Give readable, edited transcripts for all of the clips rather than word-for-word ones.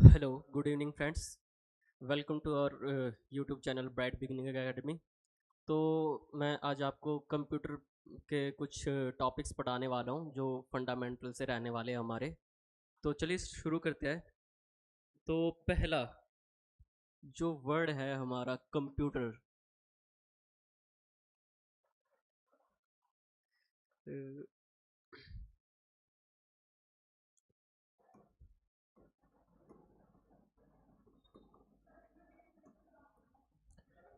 Hello good evening friends. Welcome to our YouTube channel bright beginning academy. तो मैं आज आपको कंप्यूटर के कुछ टॉपिक्स पढ़ाने वाला हूँ जो फंडामेंटल से रहने वाले हैं हमारे। तो चलिए शुरू करते हैं। तो पहला जो वर्ड है हमारा कंप्यूटर।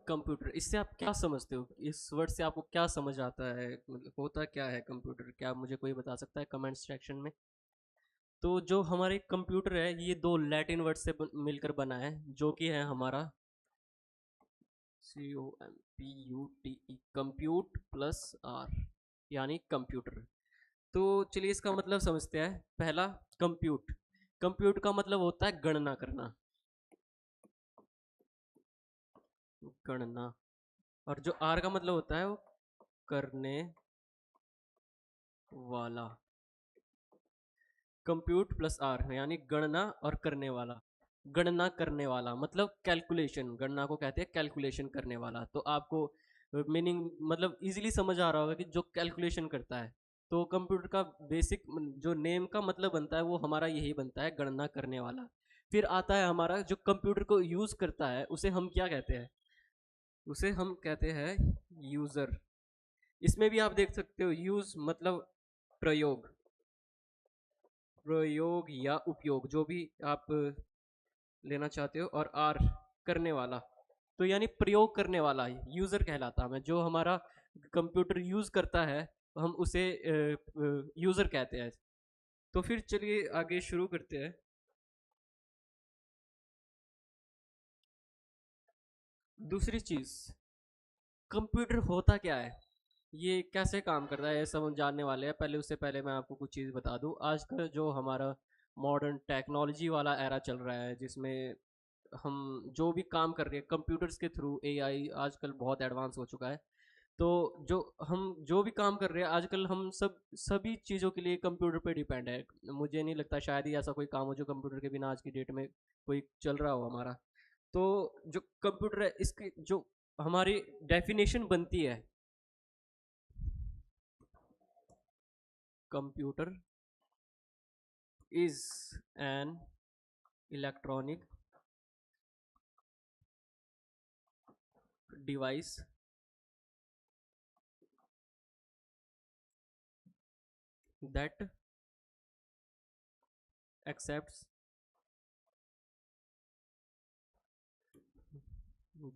कंप्यूटर, इससे आप क्या समझते हो? इस वर्ड से आपको क्या समझ आता है? मतलब होता क्या है कंप्यूटर? क्या मुझे कोई बता सकता है कमेंट सेक्शन में? तो जो हमारे कंप्यूटर है ये दो लैटिन वर्ड से मिलकर बना है, जो कि है हमारा COMPUTE, कंप्यूट प्लस आर, यानी कंप्यूटर। तो चलिए इसका मतलब समझते हैं। पहला, कंप्यूट। कंप्यूट का मतलब होता है गणना करना, गणना। और जो आर का मतलब होता है वो करने वाला। कंप्यूट प्लस आर यानी गणना और करने वाला। गणना करने वाला मतलब कैलकुलेशन, गणना को कहते हैं कैलकुलेशन करने वाला। तो आपको मीनिंग मतलब इजीली समझ आ रहा होगा कि जो कैलकुलेशन करता है। तो कंप्यूटर का बेसिक जो नेम का मतलब बनता है वो हमारा यही बनता है, गणना करने वाला। फिर आता है हमारा जो कंप्यूटर को यूज करता है, उसे हम क्या कहते हैं? उसे हम कहते हैं यूजर। इसमें भी आप देख सकते हो, यूज मतलब प्रयोग, प्रयोग या उपयोग, जो भी आप लेना चाहते हो। और आर करने वाला, तो यानी प्रयोग करने वाला यूजर कहलाता है। जो हमारा कंप्यूटर यूज करता है हम उसे यूजर कहते हैं। तो फिर चलिए आगे शुरू करते हैं। दूसरी चीज, कंप्यूटर होता क्या है, ये कैसे काम करता है, ये सब हम जानने वाले हैं। पहले उससे पहले मैं आपको कुछ चीज़ बता दूं। आज का जो हमारा मॉडर्न टेक्नोलॉजी वाला एरा चल रहा है, जिसमें हम जो भी काम कर रहे हैं कंप्यूटर्स के थ्रू, एआई आजकल बहुत एडवांस हो चुका है। तो जो हम जो भी काम कर रहे हैं आजकल, हम सभी चीज़ों के लिए कंप्यूटर पे डिपेंड है। मुझे नहीं लगता शायद ही ऐसा कोई काम हो जो कंप्यूटर के बिना आज की डेट में कोई चल रहा हो हमारा। तो जो कंप्यूटर है इसकी जो हमारी डेफिनेशन बनती है, computer is an electronic device that accepts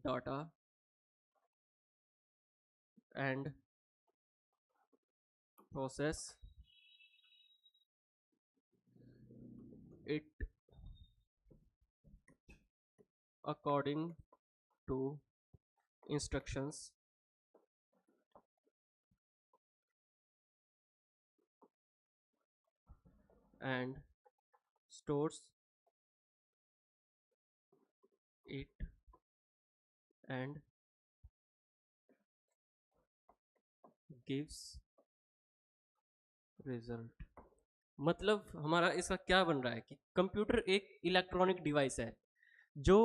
data and process it according to instructions and stores it and gives result। मतलब हमारा इसका क्या बन रहा है कि कंप्यूटर एक इलेक्ट्रॉनिक डिवाइस है, जो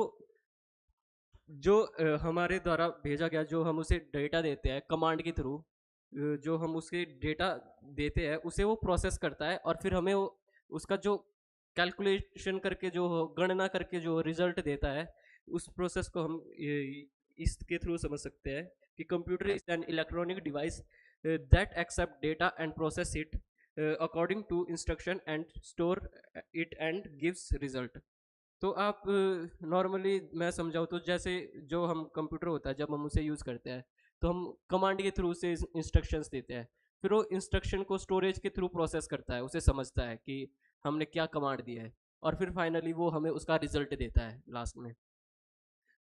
जो हमारे द्वारा भेजा गया, जो हम उसे डेटा देते हैं कमांड के थ्रू, जो हम उसके डेटा देते हैं उसे वो प्रोसेस करता है, और फिर हमें वो उसका जो कैलकुलेशन करके जो गणना करके जो रिजल्ट देता है, उस प्रोसेस को हम इसके थ्रू समझ सकते हैं कि computer is an electronic device that accept data and process it according to instruction and store it and gives result. तो आप नॉर्मली मैं समझाऊँ तो, जैसे जो हम कंप्यूटर होता है जब हम उसे यूज़ करते हैं तो हम कमांड के थ्रू से इंस्ट्रक्शंस देते हैं। फिर वो इंस्ट्रक्शन को स्टोरेज के थ्रू प्रोसेस करता है, उसे समझता है कि हमने क्या कमांड दिया है, और फिर फाइनली वो हमें उसका रिजल्ट देता है लास्ट में।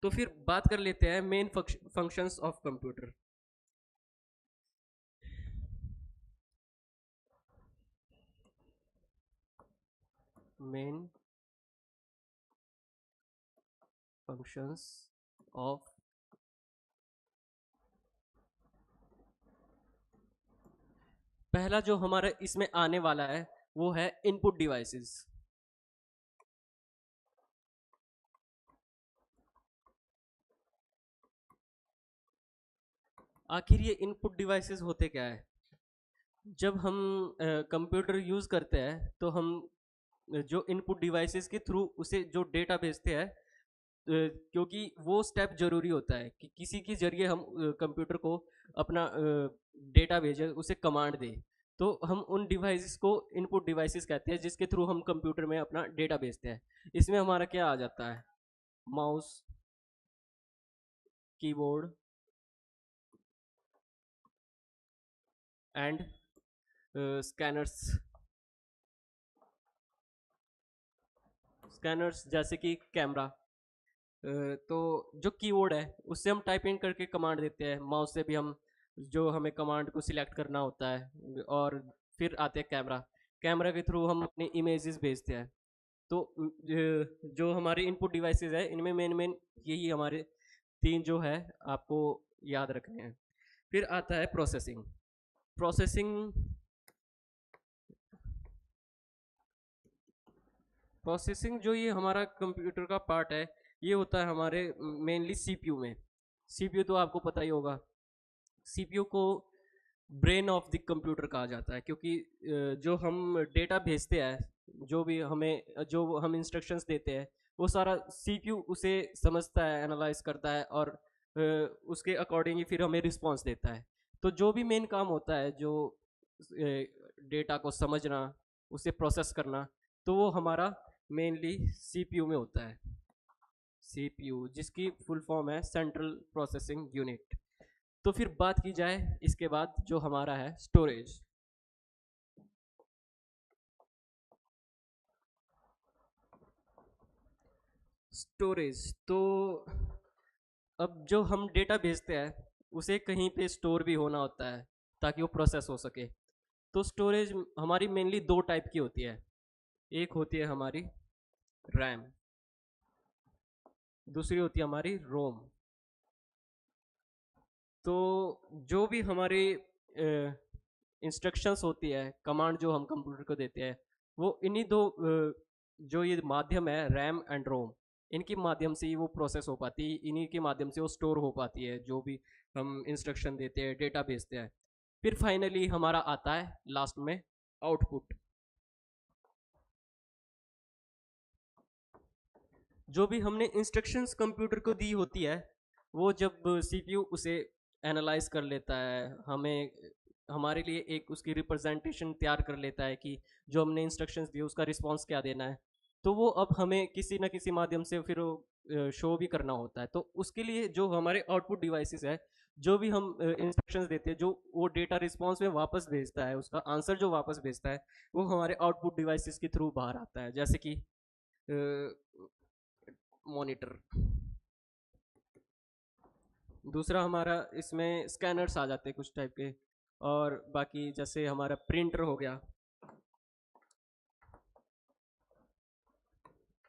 तो फिर बात कर लेते हैं main functions of computer. Main functions of, पहला जो हमारा इसमें आने वाला है वो है इनपुट डिवाइसेस। आखिर ये इनपुट डिवाइसेस होते क्या है? जब हम कंप्यूटर यूज़ करते हैं तो हम जो इनपुट डिवाइसेस के थ्रू उसे जो डेटा भेजते हैं, क्योंकि वो स्टेप जरूरी होता है कि किसी के जरिए हम कंप्यूटर को अपना डेटा भेजे, उसे कमांड दे। तो हम उन डिवाइसेस को इनपुट डिवाइसेस कहते हैं जिसके थ्रू हम कंप्यूटर में अपना डेटा भेजते हैं। इसमें हमारा क्या आ जाता है? Mouse, keyboard and scanners. Scanners जैसे कि कैमरा। तो जो कीबोर्ड है उससे हम टाइपिंग करके कमांड देते हैं, माउस से भी हम जो हमें कमांड को सिलेक्ट करना होता है, और फिर आते हैं कैमरा। कैमरा के थ्रू हम अपने इमेजेस भेजते हैं। तो जो हमारे इनपुट डिवाइसेस है इनमें मेन मेन यही हमारे तीन जो है आपको याद रखने हैं। फिर आता है प्रोसेसिंग। प्रोसेसिंग प्रोसेसिंग जो ये हमारा कंप्यूटर का पार्ट है, ये होता है हमारे मेनली सीपीयू में। सीपीयू तो आपको पता ही होगा। सीपीयू को ब्रेन ऑफ द कंप्यूटर कहा जाता है, क्योंकि जो हम डेटा भेजते हैं, जो भी हमें जो हम इंस्ट्रक्शंस देते हैं, वो सारा सीपीयू उसे समझता है, एनालाइज करता है, और उसके अकॉर्डिंग ही फिर हमें रिस्पॉन्स देता है। तो जो भी मेन काम होता है, जो डेटा को समझना, उसे प्रोसेस करना, तो वो हमारा मेनली सीपीयू में होता है। सीपीयू जिसकी फुल फॉर्म है सेंट्रल प्रोसेसिंग यूनिट। तो फिर बात की जाए इसके बाद जो हमारा है स्टोरेज। स्टोरेज तो अब जो हम डेटा भेजते हैं उसे कहीं पे स्टोर भी होना होता है ताकि वो प्रोसेस हो सके। तो स्टोरेज हमारी मेनली दो टाइप की होती है। एक होती है हमारी रैम, दूसरी होती है हमारी रोम। तो जो भी हमारी इंस्ट्रक्शंस होती है, कमांड जो हम कंप्यूटर को देते हैं, वो इन्हीं दो जो ये माध्यम है रैम एंड रोम, इनके माध्यम से ही वो प्रोसेस हो पाती है, इन्हीं के माध्यम से वो स्टोर हो पाती है जो भी हम इंस्ट्रक्शन देते हैं, डेटा भेजते हैं। फिर फाइनली हमारा आता है लास्ट में आउटपुट। जो भी हमने इंस्ट्रक्शंस कंप्यूटर को दी होती है, वो जब सीपीयू उसे एनालाइज कर लेता है, हमें हमारे लिए एक उसकी रिप्रेजेंटेशन तैयार कर लेता है कि जो हमने इंस्ट्रक्शंस दिए उसका रिस्पांस क्या देना है। तो वो अब हमें किसी ना किसी माध्यम से फिर शो भी करना होता है। तो उसके लिए जो हमारे आउटपुट डिवाइसेस है, जो भी हम इंस्ट्रक्शंस देते हैं, जो वो डेटा रिस्पांस में वापस भेजता है, उसका आंसर जो वापस भेजता है, वो हमारे आउटपुट डिवाइसेस के थ्रू बाहर आता है, जैसे कि मॉनिटर। दूसरा हमारा इसमें स्कैनर्स आ जाते हैं कुछ टाइप के, और बाकी जैसे हमारा प्रिंटर हो गया,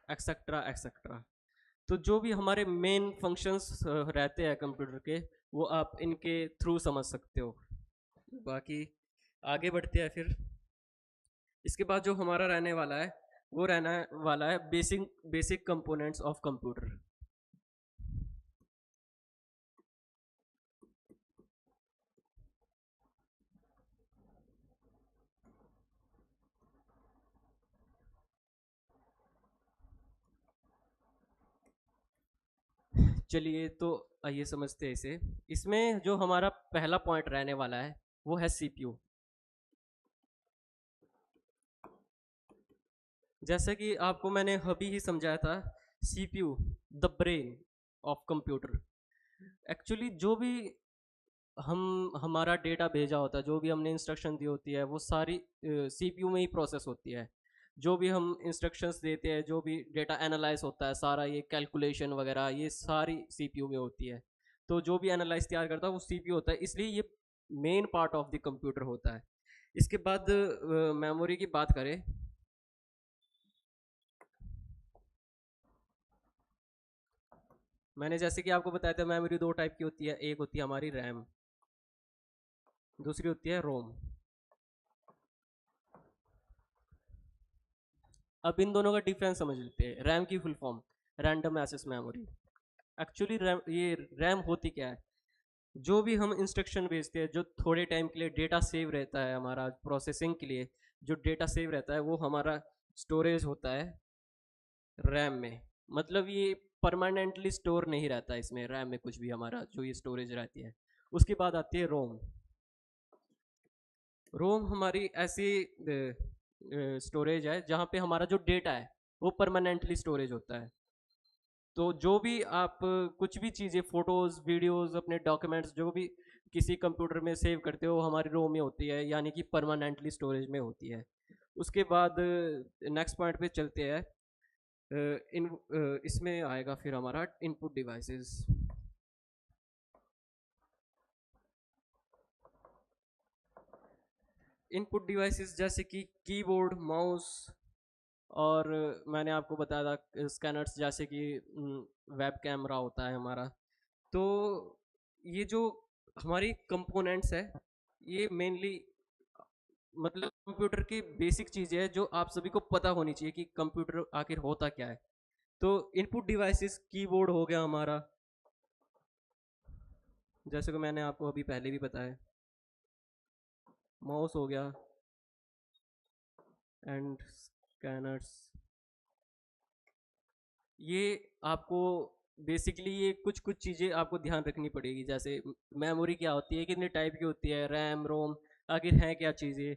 एक्सेट्रा एक्सेट्रा। तो जो भी हमारे मेन फंक्शंस रहते हैं कंप्यूटर के, वो आप इनके थ्रू समझ सकते हो। बाकी आगे बढ़ते हैं फिर। इसके बाद जो हमारा रहने वाला है, वो रहना वाला है basic basic components of computer. चलिए तो आइए समझते हैं इसे। इसमें जो हमारा पहला पॉइंट रहने वाला है वो है सीपीयू। जैसे कि आपको मैंने अभी ही समझाया था, CPU the brain of computer. Actually जो भी हम हमारा डेटा भेजा होता है, जो भी हमने इंस्ट्रक्शन दी होती है, वो सारी सीपीयू में ही प्रोसेस होती है। जो भी हम इंस्ट्रक्शंस देते हैं, जो भी डेटा एनालाइज होता है, सारा ये कैलकुलेशन वगैरह ये सारी सीपीयू में होती है। तो जो भी एनालाइज तैयार करता है वो सीपीयू होता है, इसलिए ये main part of the computer होता है। इसके बाद मेमोरी की बात करें, मैंने जैसे कि आपको बताया था मेमोरी दो टाइप की होती है। एक होती है हमारी रैम, दूसरी होती है रोम। अब इन दोनों का डिफरेंस समझ लेते हैं। रैम की full form random access memory. Actually RAM, ये रैम होती क्या है? जो भी हम इंस्ट्रक्शन भेजते हैं, जो थोड़े टाइम के लिए डेटा सेव रहता है हमारा प्रोसेसिंग के लिए, जो डेटा सेव रहता है वो हमारा स्टोरेज होता है रैम में। मतलब ये परमानेंटली स्टोर नहीं रहता है इसमें रैम में कुछ भी, हमारा जो ये स्टोरेज रहती है। उसके बाद आती है रोम। रोम हमारी ऐसी स्टोरेज है जहाँ पे हमारा जो डेटा है वो परमानेंटली स्टोरेज होता है। तो जो भी आप कुछ भी चीज़ें, फोटोज़, वीडियोज़, अपने डॉक्यूमेंट्स जो भी किसी कंप्यूटर में सेव करते हो, हमारी रोम में होती है, यानी कि परमानेंटली स्टोरेज में होती है। उसके बाद नेक्स्ट पॉइंट पे चलते हैं। इसमें आएगा फिर हमारा इनपुट डिवाइसेस। इनपुट डिवाइसेस जैसे कि कीबोर्ड, माउस, और मैंने आपको बताया था स्कैनर्स, जैसे कि वेब कैमरा होता है हमारा। तो ये जो हमारी कंपोनेंट्स है, ये मेनली मतलब कंप्यूटर की बेसिक चीज़ें है जो आप सभी को पता होनी चाहिए कि कंप्यूटर आखिर होता क्या है। तो इनपुट डिवाइसेस कीबोर्ड हो गया हमारा, जैसे कि मैंने आपको अभी पहले भी बताया। माउस हो गया एंड स्कैनर्स। ये आपको बेसिकली ये कुछ कुछ चीज़ें आपको ध्यान रखनी पड़ेगी, जैसे मेमोरी क्या होती है, कितने टाइप की होती है, रैम, रोम, आखिर है क्या चीज़ें,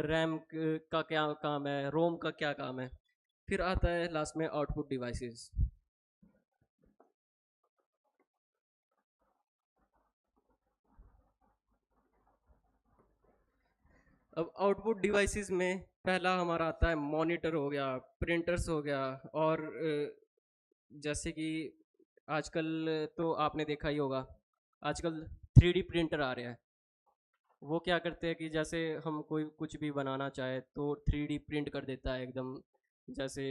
रैम का क्या काम है, रोम का क्या काम है। फिर आता है लास्ट में आउटपुट डिवाइसेस। अब आउटपुट डिवाइसेस में पहला हमारा आता है मॉनिटर हो गया, प्रिंटर्स हो गया, और जैसे कि आजकल तो आपने देखा ही होगा, आजकल 3D प्रिंटर आ रहा है। वो क्या करते हैं कि जैसे हम कोई कुछ भी बनाना चाहे तो 3D प्रिंट कर देता है एकदम। जैसे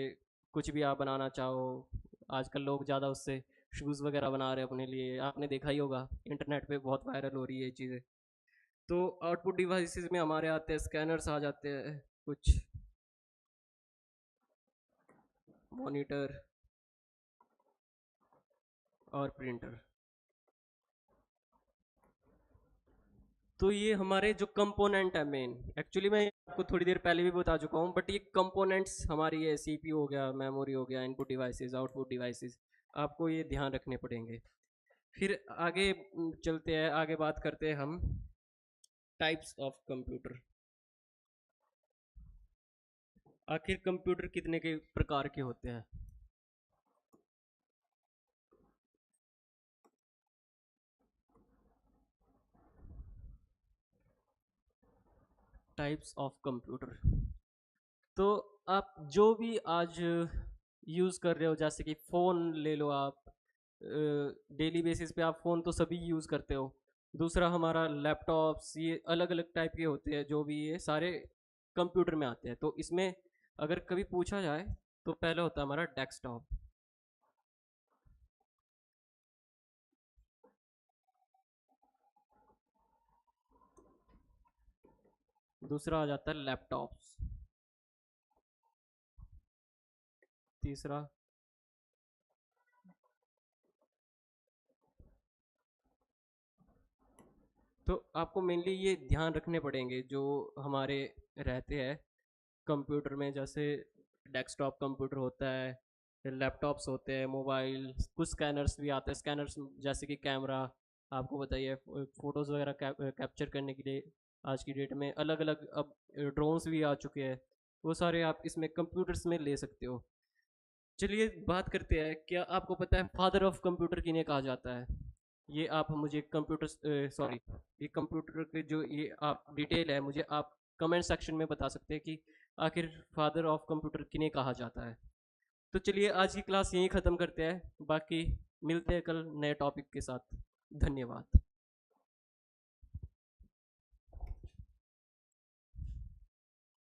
कुछ भी आप बनाना चाहो, आजकल लोग ज़्यादा उससे शूज़ वगैरह बना रहे हैं अपने लिए, आपने देखा ही होगा, इंटरनेट पे बहुत वायरल हो रही है ये चीज़ें। तो आउटपुट डिवाइसेस में हमारे आते हैं स्कैनर्स, आ जाते हैं कुछ, मॉनिटर और प्रिंटर। तो ये हमारे जो कंपोनेंट है मेन, एक्चुअली मैं आपको थोड़ी देर पहले भी बता चुका हूँ, बट ये कंपोनेंट्स हमारी, ये सीपीयू हो गया, मेमोरी हो गया, इनपुट डिवाइसेस, आउटपुट डिवाइसेस, आपको ये ध्यान रखने पड़ेंगे। फिर आगे चलते हैं, आगे बात करते हैं हम टाइप्स ऑफ कंप्यूटर। आखिर कंप्यूटर कितने के प्रकार के होते हैं। टाइप्स ऑफ कंप्यूटर, तो आप जो भी आज यूज़ कर रहे हो, जैसे कि फ़ोन ले लो आप, डेली बेसिस पे आप फ़ोन तो सभी यूज़ करते हो। दूसरा हमारा लैपटॉप्स, ये अलग अलग टाइप के होते हैं, जो भी ये सारे कंप्यूटर में आते हैं। तो इसमें अगर कभी पूछा जाए तो पहले होता है हमारा डेस्कटॉप, दूसरा आ जाता है लैपटॉप्स, तीसरा, तो आपको मेनली ये ध्यान रखने पड़ेंगे जो हमारे रहते हैं कंप्यूटर में। जैसे डेस्कटॉप कंप्यूटर होता है, लैपटॉप्स होते हैं, मोबाइल, कुछ स्कैनर्स भी आते हैं, स्कैनर्स जैसे कि कैमरा, आपको बताइए फ़ोटोज़ वगैरह कैप्चर करने के लिए आज की डेट में अलग अलग अब ड्रोन्स भी आ चुके हैं। वो सारे आप इसमें कंप्यूटर्स में ले सकते हो। चलिए बात करते हैं, क्या आपको पता है फादर ऑफ कंप्यूटर किन्हें कहा जाता है। ये आप मुझे कंप्यूटर, सॉरी, ये कंप्यूटर के जो ये आप डिटेल है, मुझे आप कमेंट सेक्शन में बता सकते हैं कि आखिर फादर ऑफ कंप्यूटर किन्हें कहा जाता है। तो चलिए आज की क्लास यहीं ख़त्म करते हैं, बाकी मिलते हैं कल नए टॉपिक के साथ। धन्यवाद।